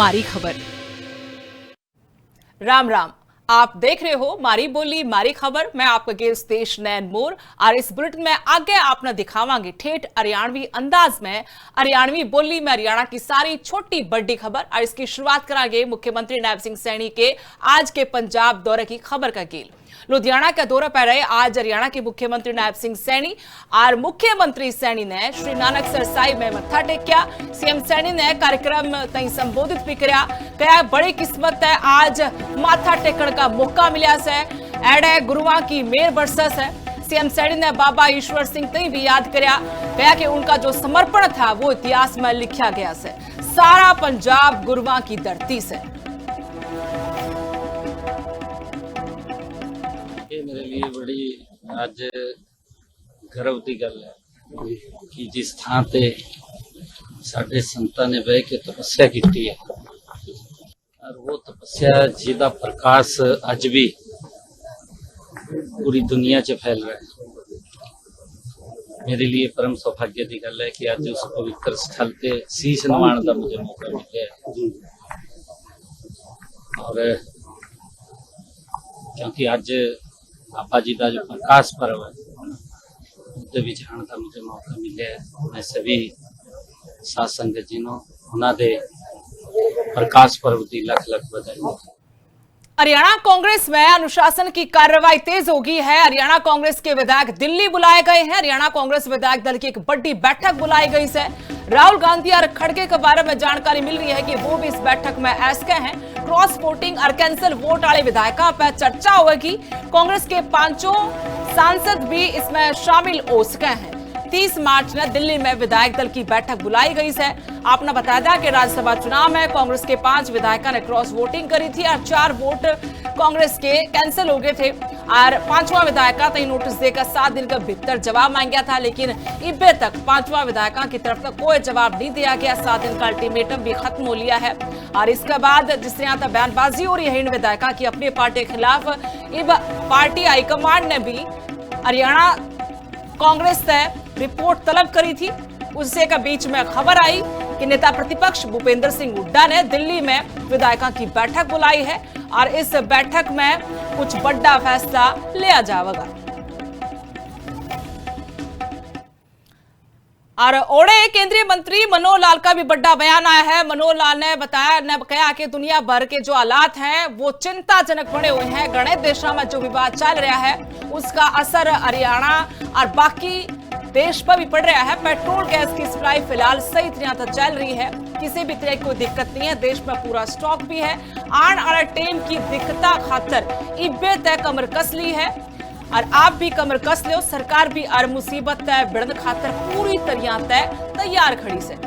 मारी खबर। राम राम, आप देख रहे हो मारी बोली मारी खबर। मैं आपका गेस्ट देश नैन मोर और इस बुलेटिन में आगे आपने दिखावांगे ठेठ हरियाणवी अंदाज में हरियाणवी बोली में हरियाणा की सारी छोटी बड़ी खबर। और इसकी शुरुआत करांगे मुख्यमंत्री नायब सिंह सैनी के आज के पंजाब दौरे की खबर का गेल। लुधियाना का दौरा पर रहे आज हरियाणा के मुख्यमंत्री नायब सिंह सैनी और मुख्यमंत्री सैनी ने श्री नानकसर साहिब में मत्था टेकिया। सीएम सैनी ने कार्यक्रम तई संबोधित भी किया। कहा बड़ी किस्मत है आज माथा टेकण का मौका मिला से, एडे गुरुआ की मेहर बरसस है। सीएम सैनी ने बाबा ईश्वर सिंह तई भी याद किया। कहा कि उनका जो समर्पण था वो इतिहास में लिखा गया से, सारा पंजाब गुरुआ की धरती से। मेरे लिए बड़ी आज गर्व की गल है कि जिस थां ते साडे संतां ने बह के तपस्या की है और वो तपस्या जिहदा प्रकाश अज भी पूरी दुनिया च फैल रहा है। मेरे लिए परम सौभाग्य की गल है कि अज उस पवित्र स्थल ते शीश नवाण का मुझे मौका मिले और क्योंकि अज आपा जी का जो प्रकाश पर्व है उसके भी जाने का मुझे मौका मिले। मैं सभी साथ संगत जी को उन्होंने प्रकाश पर्व की लख लख बधाई। हरियाणा कांग्रेस में अनुशासन की कार्रवाई तेज हो गई है। हरियाणा कांग्रेस के विधायक दिल्ली बुलाए गए हैं। हरियाणा कांग्रेस विधायक दल की एक बड़ी बैठक बुलाई गई है। राहुल गांधी और खड़गे के बारे में जानकारी मिल रही है कि वो भी इस बैठक में ऐसके हैं। क्रॉस वोटिंग और कैंसिल वोट वाले विधायकों पर चर्चा होगी। कांग्रेस के 5 सांसद भी इसमें शामिल हो सके हैं। 30 मार्च ने दिल्ली में विधायक दल की बैठक बुलाई गई है। आपने बताया था कि राज्यसभा चुनाव में कांग्रेस के 5 विधायकों ने क्रॉस वोटिंग करी थी और 4 वोट कांग्रेस के कैंसिल हो गए थे और 5वां विधायक तक नोटिस देकर 7 दिन का भीतर जवाब मांगा था, लेकिन इब्बे तक 5वां विधायक की तरफ तक कोई जवाब नहीं दिया गया। 7 दिन का अल्टीमेटम भी खत्म हो लिया है और इसके बाद जिस तरह तक बयानबाजी हो रही है इन विधायकों की अपनी पार्टी के खिलाफ, इब पार्टी हाईकमान ने भी हरियाणा कांग्रेस से रिपोर्ट तलब करी थी। उससे का बीच में खबर आई कि नेता प्रतिपक्ष भूपेंद्र सिंह हुड्डा ने दिल्ली में विधायकों की बैठक बुलाई है और इस बैठक में कुछ बड़ा फैसला लिया जाएगा। और ओड़े केंद्रीय मंत्री मनोहर लाल का भी बड़ा बयान आया है। मनोहर लाल ने कहा कि दुनिया भर के जो हालात हैं वो चिंताजनक बने हुए हैं। गणे देशों में जो विवाद चल रहा है उसका असर हरियाणा और बाकी देश पर भी पड़ रहा है। पेट्रोल गैस की सप्लाई फिलहाल सही तरह से चल रही है, किसी भी तरह की कोई दिक्कत नहीं है। देश में पूरा स्टॉक भी है। आने वाले टाइम की दिक्कता खातर इब्बे तय कमर कस ली है और आप भी कमर कस लो। सरकार भी हर मुसीबत तय बिड़न खातर पूरी तरह तय तैयार खड़ी से।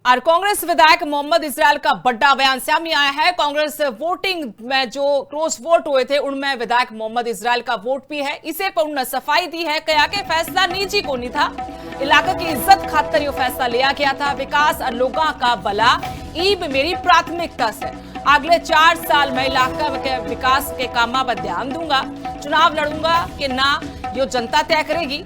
और कांग्रेस विधायक मोहम्मद इजराइल का बड़ा बयान सामने आया है। कांग्रेस वोटिंग में जो क्रॉस वोट हुए थे उनमें विधायक मोहम्मद इजराइल का वोट भी है। इसे पर उन्होंने सफाई दी है। कहा कि फैसला निजी को नहीं था, इलाके की इज्जत खातर यह फैसला लिया गया था। विकास और लोगों का भला ईब मेरी प्राथमिकता से। अगले 4 साल में इलाका के विकास के कामों पर ध्यान दूंगा। चुनाव लड़ूंगा कि ना यो जनता तय करेगी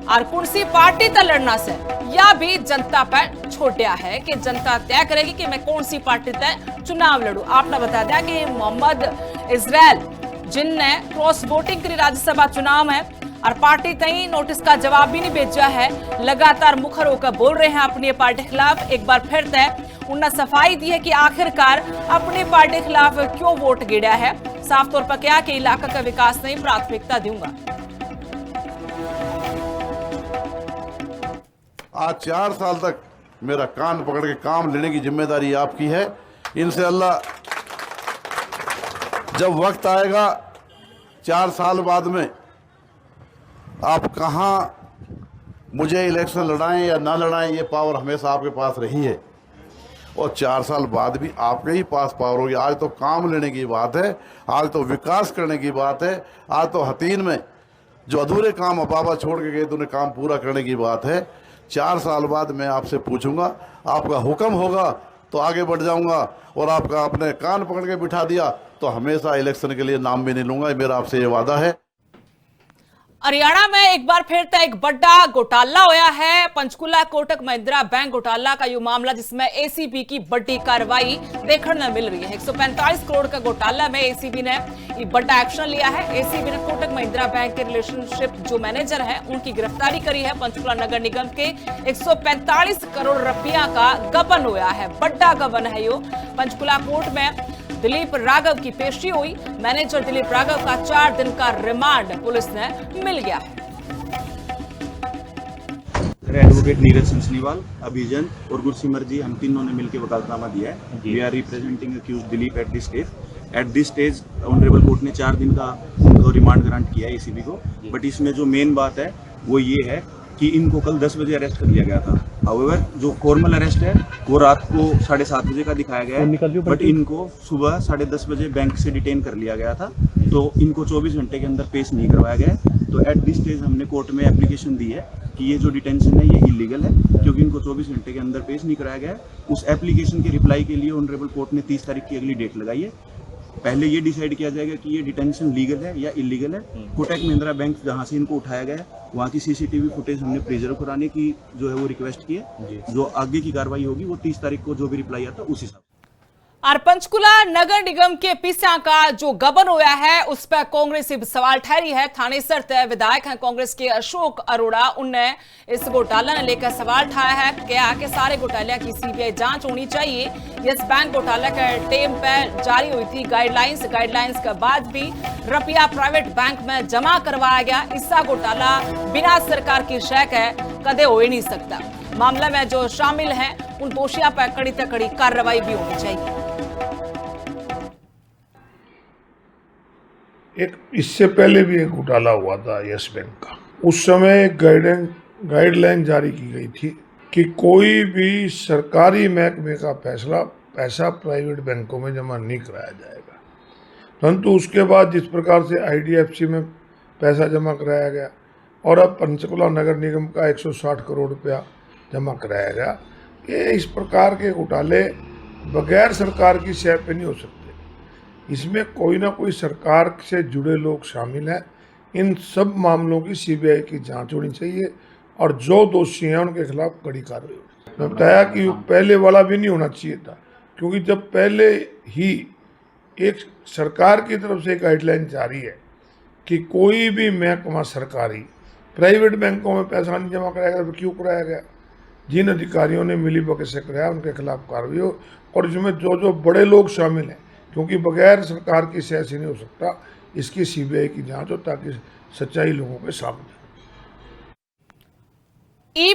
और कौन सी पार्टी तक लड़ना से या भी जनता पर छोड़ा है कि जनता तय करेगी कि मैं कौन सी पार्टी तक चुनाव लड़ूं। आपने बता दिया कि मोहम्मद इजराइल जिनने क्रॉस वोटिंग करी राज्यसभा चुनाव में और पार्टी तई नोटिस का जवाब भी नहीं भेजा है, लगातार मुखर होकर बोल रहे हैं अपनी पार्टी के खिलाफ। एक बार फिर तय उन्होंने सफाई दी है कि आखिरकार अपनी पार्टी के खिलाफ क्यों वोट गिरा है। साफ तौर पर क्या कि इलाका का विकास नहीं प्राथमिकता दूंगा। आज 4 साल तक मेरा कान पकड़ के काम लेने की जिम्मेदारी आपकी है। इनसे अल्लाह जब वक्त आएगा 4 साल बाद में आप कहाँ मुझे इलेक्शन लड़ाएं या ना लड़ाएं, ये पावर हमेशा आपके पास रही है और 4 साल बाद भी आपके ही पास पावर होगी। आज तो काम लेने की बात है, आज तो विकास करने की बात है, आज तो हतीन में जो अधूरे काम बाबा छोड़ के गए तो उन्हें काम पूरा करने की बात है। 4 साल बाद मैं आपसे पूछूंगा, आपका हुक्म होगा तो आगे बढ़ जाऊंगा और आपका अपने कान पकड़ के बिठा दिया तो हमेशा इलेक्शन के लिए नाम भी नहीं लूंगा। मेरा आपसे ये वादा है। हरियाणा में एक बार फिर से एक बड़ा घोटाला होया है। पंचकुला कोटक महिंद्रा बैंक घोटाला का यह मामला जिसमें एसीबी की बड़ी कार्रवाई देखने मिल रही है। 145 करोड़ का घोटाला में एसीबी ने बड़ा एक्शन लिया है। एसीबी ने कोटक महिंद्रा बैंक के रिलेशनशिप जो मैनेजर है उनकी गिरफ्तारी करी है। पंचकुला नगर निगम के 145 करोड़ रुपया का गबन होया है, बड़ा गबन है यो। पंचकुला कोर्ट में दिलीप राघव की पेशी हुई। मैनेजर दिलीप राघव का 4 दिन का रिमांड पुलिस ने मिल गया है। एडवोकेट नीरज सिंसनीवाल, अभिजन और गुरसिमर जी, हम तीनों ने मिलकर वकालतनामा दिया है। We are representing accused Dilip at this stage. At this stage honourable court ने 4 दिन का उनको रिमांड ग्रांट किया है एसीबी को। बट इसमें जो मेन बात है वो ये है कि इनको कल 10 बजे अरेस्ट कर लिया गया था। हाउएवर जो फॉर्मल अरेस्ट है वो रात को 7:30 बजे का दिखाया गया है, बट इनको सुबह 10:30 बजे बैंक से डिटेन कर लिया गया था। तो इनको 24 घंटे के अंदर पेश नहीं करवाया गया है। तो एट दिस स्टेज हमने कोर्ट में एप्लीकेशन दी है कि ये जो डिटेंशन है ये इलीगल है, क्योंकि इनको 24 घंटे के अंदर पेश नहीं कराया गया है। उस एप्लीकेशन के रिप्लाई के लिए ऑनरेबल कोर्ट ने 30 तारीख की अगली डेट लगाई है। पहले ये डिसाइड किया जाएगा कि ये डिटेंशन लीगल है या इलीगल है। कोटक महिंद्रा बैंक जहां से इनको उठाया गया है वहां की सीसीटीवी फुटेज हमने प्रिजर्व कराने की जो है वो रिक्वेस्ट की है। जो आगे की कार्रवाई होगी वो 30 तारीख को जो भी रिप्लाई आता है उस हिसाब से। और पंचकुला नगर निगम के पिसा का जो गबन होया है उस पर कांग्रेस सवाल ठहरी है। थानेसर तय विधायक हैं कांग्रेस के अशोक अरोड़ा, उनने इस घोटाला ने लेकर सवाल उठाया है। क्या कि सारे घोटाले की सीबीआई जांच होनी चाहिए। यस बैंक घोटाला के टेम पर जारी हुई थी गाइडलाइंस के बाद भी रुपया प्राइवेट बैंक में जमा करवाया गया। इसका घोटाला बिना सरकार की शय के कदे हो ही नहीं सकता। मामले में जो शामिल हैं उन दोषियों पर कड़ी से कड़ी कार्रवाई भी होनी चाहिए। एक इससे पहले भी एक घोटाला हुआ था यस बैंक का। उस समय एक गाइडलाइन जारी की गई थी कि कोई भी सरकारी महकमे का पैसा प्राइवेट बैंकों में जमा नहीं कराया जाएगा। परंतु उसके बाद जिस प्रकार से आईडीएफसी में पैसा जमा कराया गया और अब पंचकुला नगर निगम का 160 करोड़ रुपया जमा कराया गया, ये इस प्रकार के घोटाले बगैर सरकार की शय पे नहीं हो सकते। इसमें कोई ना कोई सरकार से जुड़े लोग शामिल हैं। इन सब मामलों की सीबीआई की जांच होनी चाहिए और जो दोषी हैं उनके खिलाफ कड़ी कार्रवाई होनी चाहिए। मैं बताया कि पहले वाला भी नहीं होना चाहिए था, क्योंकि जब पहले ही एक सरकार की तरफ से गाइडलाइन जारी है कि कोई भी महकमा सरकारी प्राइवेट बैंकों में पैसा नहीं जमा कराया गया, क्यों कराया गया? जिन अधिकारियों ने मिलीभगत से कराया उनके खिलाफ कार्रवाई हो। और इसमें जो बड़े लोग शामिल हैं, क्योंकि बगैर सरकार की शय से नहीं हो सकता, इसकी सीबीआई की जांच हो ताकि सच्चाई लोगों के सामने।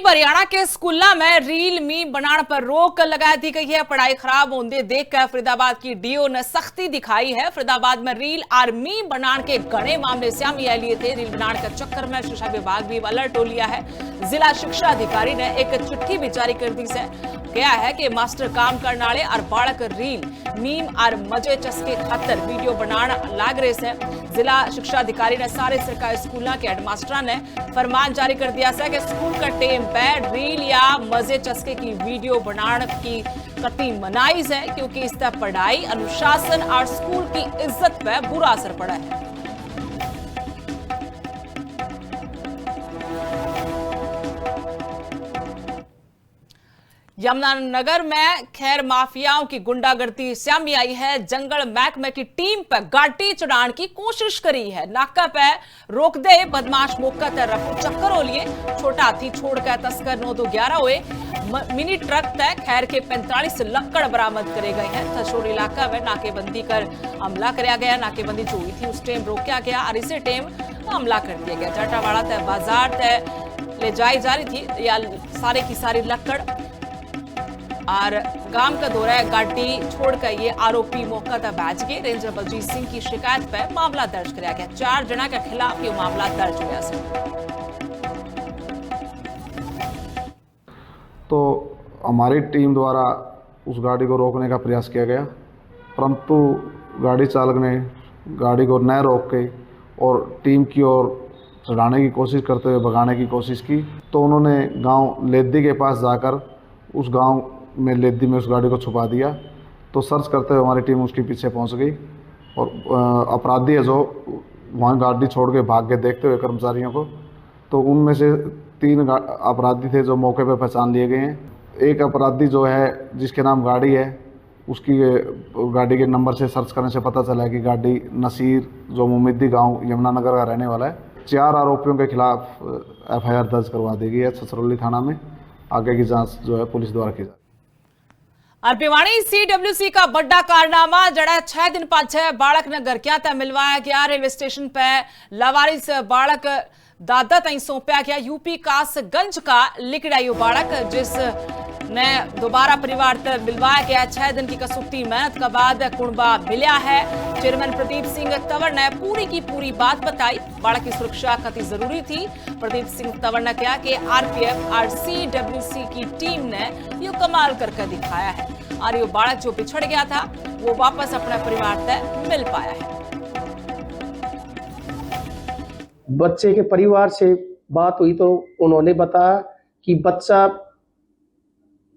हरियाणा के स्कूलों में रील मीम बनाने पर रोक लगा दी गई है। पढ़ाई खराब होने देखकर फरीदाबाद की डीओ ने सख्ती दिखाई है। फरीदाबाद में रील और मीम बनाने के घने मामले सामने लिए थे। रील बनाने के चक्कर में शिक्षा विभाग भी अलर्ट हो लिया है। जिला शिक्षा अधिकारी ने एक चिट्ठी भी जारी कर दी से गया है कि मास्टर काम करने वाले और बालक रील मीम और मजे चस्के खातर वीडियो बनाना लाग रहे से। जिला शिक्षा अधिकारी ने सारे सरकारी स्कूलों के हेडमास्टर ने फरमान जारी कर दिया है कि स्कूल का टेम पर रील या मजे चस्के की वीडियो बनाने की कतई मनाही है, क्योंकि इससे पढ़ाई, अनुशासन और स्कूल की इज्जत पर बुरा असर पड़ा है। यमुनानगर में खैर माफियाओं की गुंडागर्दी सामने आई है। जंगल महकमे की टीम पर गाड़ी चढ़ाने की कोशिश करी है। नाका पे रोक दे बदमाश मौका तय रफू चक्कर हो लिए। छोटा हाथी छोड़कर तस्कर 9-11 हुए। मिनी ट्रक तय खैर के 45 लक्कड़ बरामद करे गए हैं। थशोर इलाका में नाकेबंदी कर हमला कराया गया। नाकेबंदी जो हुई थी उस टाइम रोका गया और इसी टाइम हमला कर दिया गया। जटावाड़ा तय बाजार तय ले जाई जा रही थी या सारे की सारी लक्कड़ और गांव का दौरा गाड़ी छोड़कर ये आरोपी मौका तक बैच गए। रेंजर बलजीत सिंह की शिकायत पर मामला दर्ज कराया गया। 4 जना के खिलाफ ये मामला दर्ज हुआ है। तो हमारी टीम द्वारा उस गाड़ी को रोकने का प्रयास किया गया, परंतु गाड़ी चालक ने गाड़ी को न रोक के और टीम की ओर चढ़ाने की कोशिश करते हुए भगाने की कोशिश की। तो उन्होंने गांव लेद्दी के पास जाकर उस गांव में लेद्दी में उस गाड़ी को छुपा दिया। तो सर्च करते हुए हमारी टीम उसके पीछे पहुंच गई और अपराधी है जो वहाँ गाड़ी छोड़ के भाग के देखते हुए कर्मचारियों को, तो उनमें से 3 अपराधी थे जो मौके पर पहचान लिए गए हैं। एक अपराधी जो है जिसके नाम गाड़ी है, उसकी गाड़ी के नंबर से सर्च करने से पता चला है कि गाड़ी नसीर जो मुमिद्दी गांव यमुनानगर का रहने वाला है। 4 आरोपियों के खिलाफ FIR दर्ज करवा दी गई है छछरौली थाना में। आगे की जांच जो है पुलिस द्वारा की जाए। भिवाणी CWC का बड़ा कारनामा जड़ा 6 दिन पाछे बाळक ने घर क्या मिलवाया गया। रेलवे स्टेशन पर लावारिस बाळक दादा तई सौंपया गया। यूपी कासगंज का लिकड़ायु बाळक जिस ने दोबारा परिवार तक मिलवाया गया। 6 दिन की कसौटी मेहनत का बाद कुणबा मिला है। चेयरमैन प्रदीप सिंह तंवर ने पूरी की पूरी बात बताई। बाळक की सुरक्षा कति जरूरी थी। प्रदीप सिंह तंवर ने कहा कि RPF और CWC की टीम ने ये कमाल करके दिखाया है और ये बाळक जो बिछड़ गया था वो वापस अपने परिवार तक मिल पाया है। बच्चे के परिवार से बात हुई तो उन्होंने बताया कि बच्चा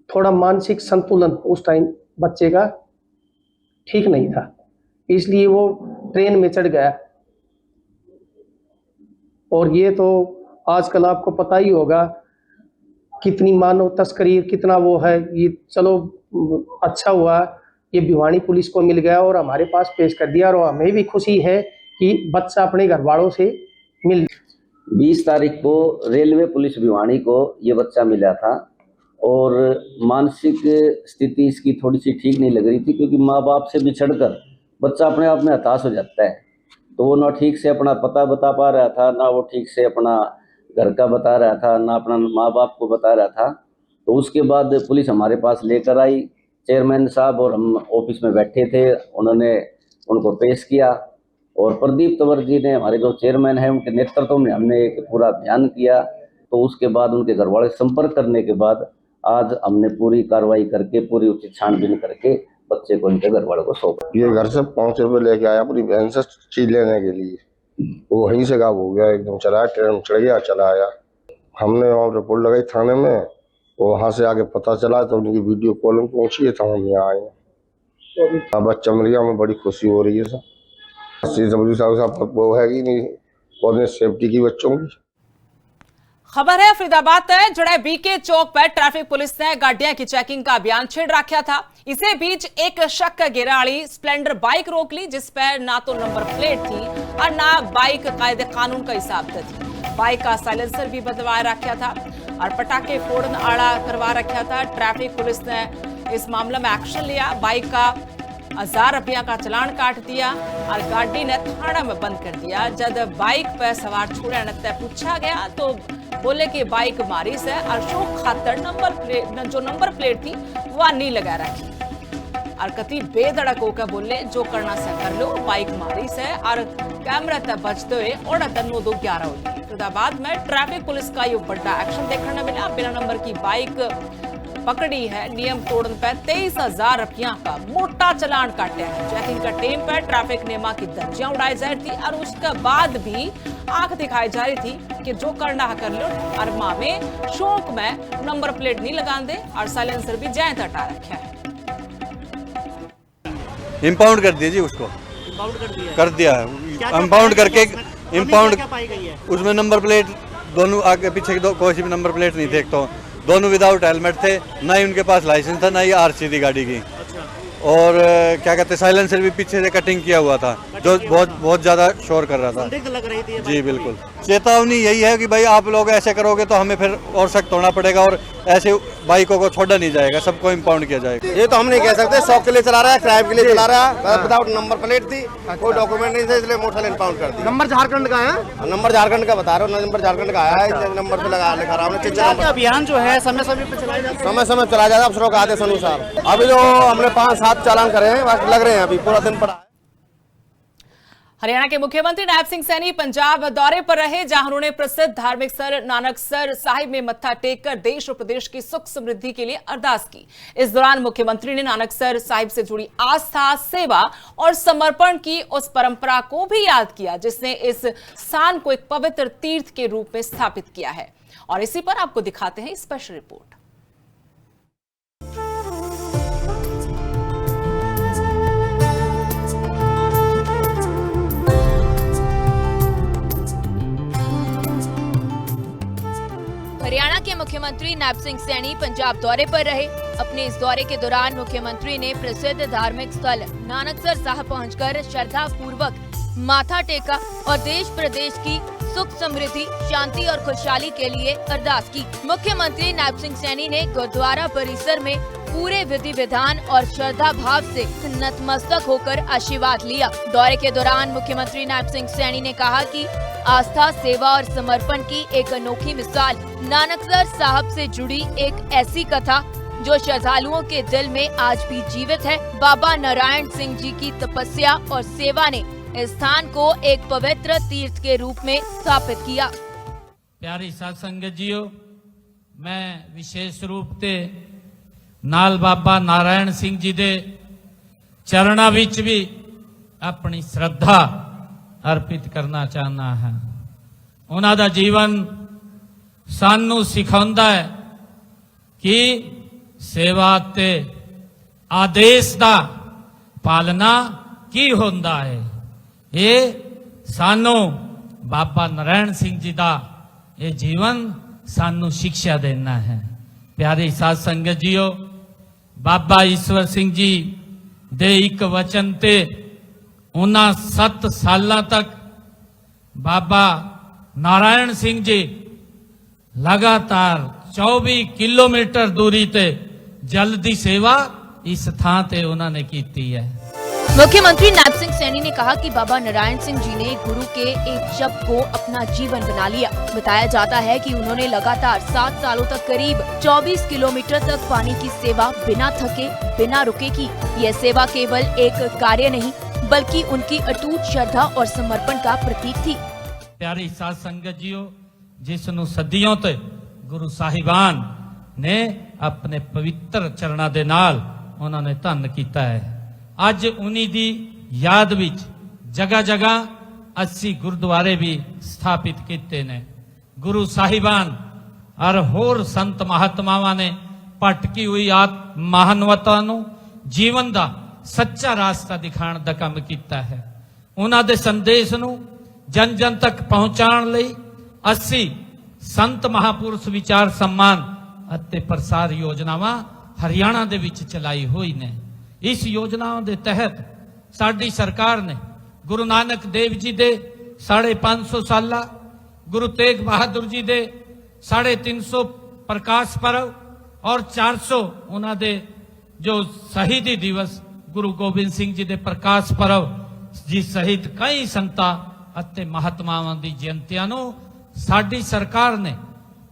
थोड़ा मानसिक संतुलन उस टाइम बच्चे का ठीक नहीं था, इसलिए वो ट्रेन में चढ़ गया। और ये तो आजकल आपको पता ही होगा कितनी मानव तस्करी, कितना वो है। ये चलो अच्छा हुआ ये भिवानी पुलिस को मिल गया और हमारे पास पेश कर दिया, और हमें भी खुशी है कि बच्चा अपने घर वालों से मिल। 20 तारीख को रेलवे पुलिस भिवानी को ये बच्चा मिला था और मानसिक स्थिति इसकी थोड़ी सी ठीक नहीं लग रही थी, क्योंकि माँ बाप से बिछड़कर बच्चा अपने आप में हताश हो जाता है। तो वो ना ठीक से अपना पता बता पा रहा था, ना वो ठीक से अपना घर का बता रहा था, ना अपना माँ बाप को बता रहा था। तो उसके बाद पुलिस हमारे पास लेकर आई। चेयरमैन साहब और हम ऑफिस में बैठे थे, उन्होंने उनको पेश किया और प्रदीप तंवर जी ने, हमारे जो चेयरमैन हैं, उनके नेतृत्व में हमने एक पूरा अभियान किया। तो उसके बाद उनके घर वाले संपर्क करने के बाद आज हमने पूरी कार्रवाई करके, पूरी उचित छानबीन करके बच्चे को इनके घर वालों को सौंपा। ये घर से 5 रुपये लेके आया अपनी बहन से चीज लेने के लिए, वो वहीं से गायब हो गया, एकदम चला ट्रेन में चढ़ गया, चला आया। हमने वहाँ रिपोर्ट लगाई थाने में, वो वहाँ से आगे पता चला तो उनकी वीडियो कॉलिंग पहुंची है, तो हम यहाँ आए। अब बच्चा मिल गया, हमें बड़ी खुशी हो रही है सर। CWC साहब वो है कि नहीं, और सेफ्टी की बच्चों की। खबर है फरीदाबाद तक जड़े BK चौक पर ट्रैफिक पुलिस ने गाड़ियां की चेकिंग का अभियान छेड़ रखा था। इसी बीच एक शक गिराड़ी स्प्लेंडर बाइक रोक ली, जिस पर ना तो नंबर प्लेट थी और ना बाइक कायदे कानून का हिसाब थी। बाइक का साइलेंसर भी बदलवाया रखा था और पटाखे फोड़न आड़ा करवा रखा था। ट्रैफिक पुलिस ने इस मामले में एक्शन लिया। बाइक का 1000 रुपया का चालान काट दिया और गाड़ी ने थाना में बंद कर दिया। जब बाइक पर सवार छोड़े न पूछा गया तो बोले कि बाइक मारी से और शौक खातर नंबर प्लेट थी वह नहीं लगा रखी और कति बेधड़क होकर बोले जो करना से कर लो, बाइक मारी से और कैमरा तक बचते हुए और 9-2-11 हुई। फरीदाबाद में ट्रैफिक पुलिस का ये बड़ा एक्शन देखने को मिला। बिना नंबर की बाइक पकड़ी है, नियम तोड़ने पर 23,000 रुपया का मोटा चालान काटा है। चेकिंग का टीम पर ट्रैफिक नियम की धज्जियां उड़ाई जा रही थी और उसके बाद भी आंख दिखाई जा रही थी कि जो करना है कर लो। और माँ में शौक में नंबर प्लेट नहीं लगा दे और साइलेंसर भी जैत हटा रखा है। इम्पाउंड कर दीजिए उसको, कर दिया है इम्पाउंड करके। इम्पाउंड उसमें नंबर प्लेट दोनों आगे पीछे की कोई भी नंबर प्लेट नहीं थे। एक तो दोनों विदाउट हेलमेट थे, ना ही उनके पास लाइसेंस था, ना ही RC थी गाड़ी की। और क्या कहते हैं, साइलेंसर भी पीछे से कटिंग किया हुआ था, जो बहुत ज्यादा शोर कर रहा था। लग रही थी जी बिल्कुल। चेतावनी यही है कि भाई आप लोग ऐसे करोगे तो हमें फिर और सख्त होना पड़ेगा और ऐसे बाइकों को छोड़ा नहीं जाएगा, सबको इम्पाउंड किया जाएगा। ये तो हम नहीं कह सकते, शौक के लिए चला रहा है, क्राइम के लिए चला रहा है। विदाउट नंबर प्लेट थी, कोई डॉक्यूमेंट नहीं थे, इसलिए मोटरसाइकिल इम्पाउंड कर दिया। नंबर झारखंड का है, नंबर झारखंड का बता रहा हूँ, नंबर झारखंड का आया है, नंबर पे लगा लिखा रहा। अभियान जो है समय समय पे चलाया जाता है, समय समय चलाया जाता है अफसरों के आदेश अनुसार। अभी जो हमने 5-7 चालान करे हैं, लग रहे हैं, अभी पूरा दिन पड़ा है। हरियाणा के मुख्यमंत्री नायब सिंह सैनी पंजाब दौरे पर रहे, जहां उन्होंने प्रसिद्ध धार्मिक स्थल नानकसर साहिब में मत्था टेककर देश और प्रदेश की सुख समृद्धि के लिए अरदास की। इस दौरान मुख्यमंत्री ने नानकसर साहिब से जुड़ी आस्था, सेवा और समर्पण की उस परंपरा को भी याद किया जिसने इस स्थान को एक पवित्र तीर्थ के रूप में स्थापित किया है। और इसी पर आपको दिखाते हैं स्पेशल रिपोर्ट। मुख्यमंत्री नायब सिंह सैनी पंजाब दौरे पर रहे। अपने इस दौरे के दौरान मुख्यमंत्री ने प्रसिद्ध धार्मिक स्थल नानकसर साहब पहुंचकर श्रद्धा पूर्वक माथा टेका और देश प्रदेश की सुख समृद्धि, शांति और खुशहाली के लिए अरदास की। मुख्यमंत्री नायब सिंह सैनी ने गुरुद्वारा परिसर में पूरे विधि विधान और श्रद्धा भाव से नतमस्तक होकर आशीर्वाद लिया। दौरे के दौरान मुख्यमंत्री नायब सिंह सैनी ने कहा कि आस्था, सेवा और समर्पण की एक अनोखी मिसाल नानकसर साहब से जुड़ी एक ऐसी कथा जो श्रद्धालुओं के दिल में आज भी जीवित है। बाबा नारायण सिंह जी की तपस्या और सेवा ने इस स्थान को एक पवित्र तीर्थ के रूप में स्थापित किया। प्यारी साध संगत जीओ, मैं विशेष रूप से नाल बाबा नारायण सिंह जी दे चरणा विच भी अपनी श्रद्धा अर्पित करना चाहना है। उन्हां दा जीवन सानू सिखाउंदा है कि सेवा ते आदेश दा पालना की होंदा है। ये सानू बाबा नारायण सिंह जी दा ये जीवन सानू शिक्षा देना है। प्यारी साध संगत जीओ, बाबा ईश्वर सिंह जी दे एक वचन ते उन्हां 7 सालां तक बाबा नारायण सिंह जी लगातार 24 किलोमीटर दूरी ते जल दी सेवा इस थां ते उन्होंने की है। मुख्यमंत्री नायब सिंह सैनी ने कहा कि बाबा नारायण सिंह जी ने गुरु के एक शब्द को अपना जीवन बना लिया। बताया जाता है कि उन्होंने लगातार 7 सालों तक करीब 24 किलोमीटर तक पानी की सेवा बिना थके, बिना रुके की। यह सेवा केवल एक कार्य नहीं बल्कि उनकी अटूट श्रद्धा और समर्पण का प्रतीक थी। प्यारी साध संगत जीओ, जिसनू सदियों ते गुरु साहिबान ने अपने पवित्र चरणा दे नाल उन्होंने धन कीता है। अज उन्हीं दी याद विच जगह जगह 80 गुरुद्वारे भी स्थापित किए ने। गुरु साहिबान और होर संत महात्मावां ने भटकी हुई मानवता नू जीवन दा सच्चा रास्ता दिखाण दा काम कीता है। उन्हां दे संदेश नू जन जन तक पहुंचाण लई 80 संत महापुरुष विचार सम्मान अते प्रसार योजनावां हरियाणा दे विच चलाई हुई ने। इस योजनाओं के तहत साडी सरकार ने गुरु नानक देव जी दे 550 साला, गुरु तेग बहादुर जी दे 350 प्रकाश पर्व और 400 उन्हां दे जो शहीदी दिवस गुरु गोबिंद सिंह जी दे प्रकाश पर्व जी सहित कई संता अते महात्मावां दी जयंतियां नूं साडी सरकार ने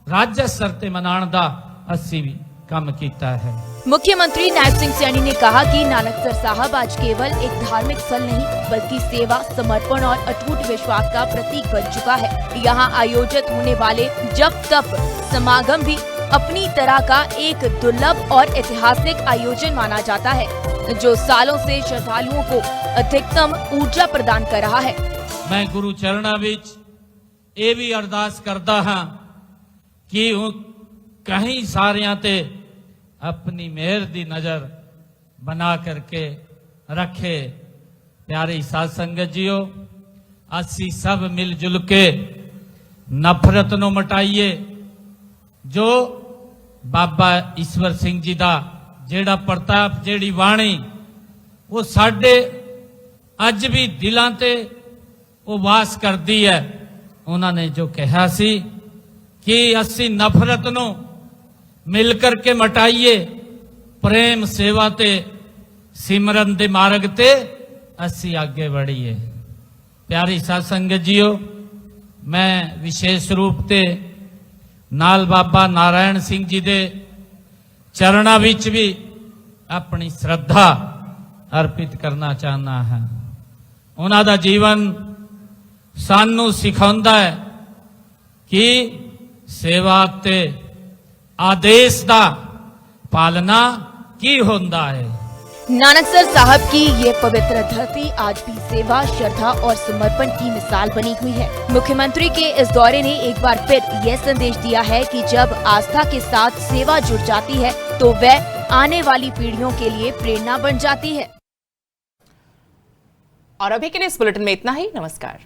राज्य स्तर ते मनाण दा असीं भी काम कीता है। मुख्यमंत्री नायब सिंह सैनी ने कहा कि नानकसर साहब आज केवल एक धार्मिक स्थल नहीं बल्कि सेवा, समर्पण और अटूट विश्वास का प्रतीक बन चुका है। यहाँ आयोजित होने वाले जप तप समागम भी अपनी तरह का एक दुर्लभ और ऐतिहासिक आयोजन माना जाता है, जो सालों से श्रद्धालुओं को अधिकतम ऊर्जा प्रदान कर रहा है। मैं गुरु चरणा विच ये भी अरदास करता हाँ कि कहीं सारियां ते अपनी मेहर दी नजर बना करके रखे। प्यारी साध संगत जीओ, असी सब मिलजुल के नफरत नो मटाइए। जो बाबा ईश्वर सिंह जी दा जेड़ा प्रताप, जेड़ी वाणी वो साडे अज भी दिलां ते वो वास करदी है। उन्होंने जो कहा सी कि असी नफरत नो मिलकर के मटाइए, प्रेम सेवा ते सिमरन दे मार्ग ते असी आगे बढ़िए। प्यारी साध संगत जीओ, मैं विशेष रूप से नाल बाबा नारायण सिंह जी दे चरणा विच भी अपनी श्रद्धा अर्पित करना चाहना है। उन्हां दा जीवन सानू सिखाउंदा है कि सेवा ते आदेश दा पालना की होंदा है। नानकसर साहब की ये पवित्र धरती आज भी सेवा, श्रद्धा और समर्पण की मिसाल बनी हुई है। मुख्यमंत्री के इस दौरे ने एक बार फिर यह संदेश दिया है कि जब आस्था के साथ सेवा जुड़ जाती है तो वह आने वाली पीढ़ियों के लिए प्रेरणा बन जाती है। और अभी के लिए इस बुलेटिन में इतना ही। नमस्कार।